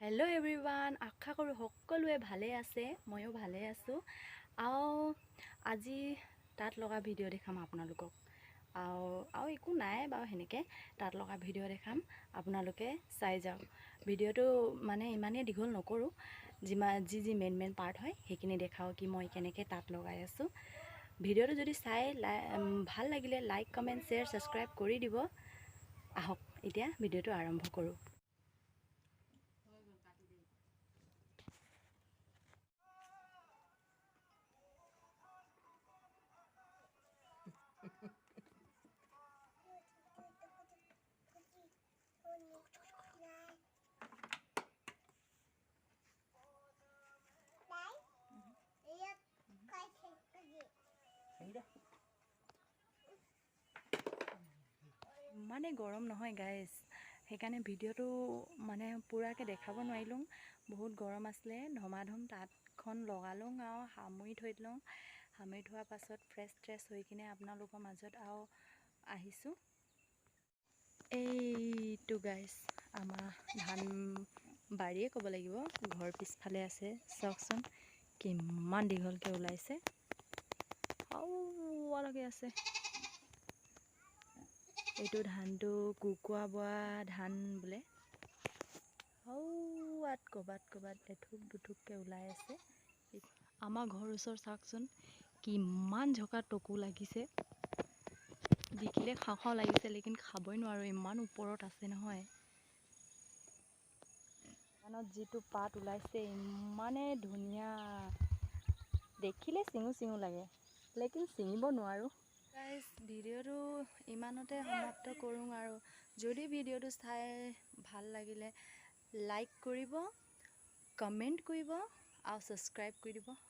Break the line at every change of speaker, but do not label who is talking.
Hello' everyone, আশা কৰোঁ সকলোৱে ভালে আছে। ময়ো ভালে আছোঁ। আজি তাঁত লগা ভিডিঅ' দেখাম আপোনালোকক। আৰু একো নাই বাৰু, সেনেকৈ তাঁত লগা ভিডিঅ' দেখাম, আপোনালোকে চাই যাওক। ভিডিঅ'টো মানে ইমানেই দীঘল নকৰোঁ, যি মেইন পাৰ্ট হয় সেইখিনি দেখাওঁ কি মই কেনেকৈ তাঁত লগাই আছোঁ। ভিডিঅ'টো যদি চাই ভাল লাগিলে লাইক, কমেণ্ট, শ্বেয়াৰ, ছাবস্ক্ৰাইব কৰি দিব। আহক এতিয়া ভিডিঅ'টো আৰম্ভ কৰোঁ। মানে গৰম নহয় গাইজ, সেইকাৰণে ভিডিঅ'টো মানে পূৰাকৈ দেখাব নোৱাৰিলোঁ। বহুত গৰম আছিলে। ধমাধম তাঁতখন লগালোঁ আৰু সামৰি থৈ দিলোঁ। সামৰি থোৱাৰ পাছত ফ্ৰেছ হৈ কিনে আপোনালোকৰ মাজত আৰু আহিছোঁ। এইটো গাইজ আমাৰ ধান বাৰীয়ে ক'ব লাগিব, ঘৰ পিছফালে আছে। চাওকচোন কিমান দীঘলকৈ ওলাইছে, আওৱালৈকে আছে। এইটো ধানটো কুকুৰা বোৱা ধান বোলে। ক'ৰবাত এথুক দুথুককৈ ওলাই আছে। আমাৰ ঘৰৰ ওচৰত চাওকচোন কিমান ঝকা টকু লাগিছে। দেখিলে খাওঁ খাওঁ লাগিছে, লেকিন খাবই নোৱাৰোঁ, ইমান ওপৰত আছে নহয়। ধানত যিটো পাত ওলাইছে ইমানেই ধুনীয়া, দেখিলে চিঙো লাগে, লেকিন ছিঙিব নোৱাৰোঁ। গাইজ ভিডিঅ'টো ইমানতে সমাপ্ত কৰোঁ। আৰু যদি ভিডিঅ'টো চাই ভাল লাগিলে লাইক কৰিব, কমেণ্ট কৰিব আৰু ছাবস্ক্ৰাইব কৰি দিব।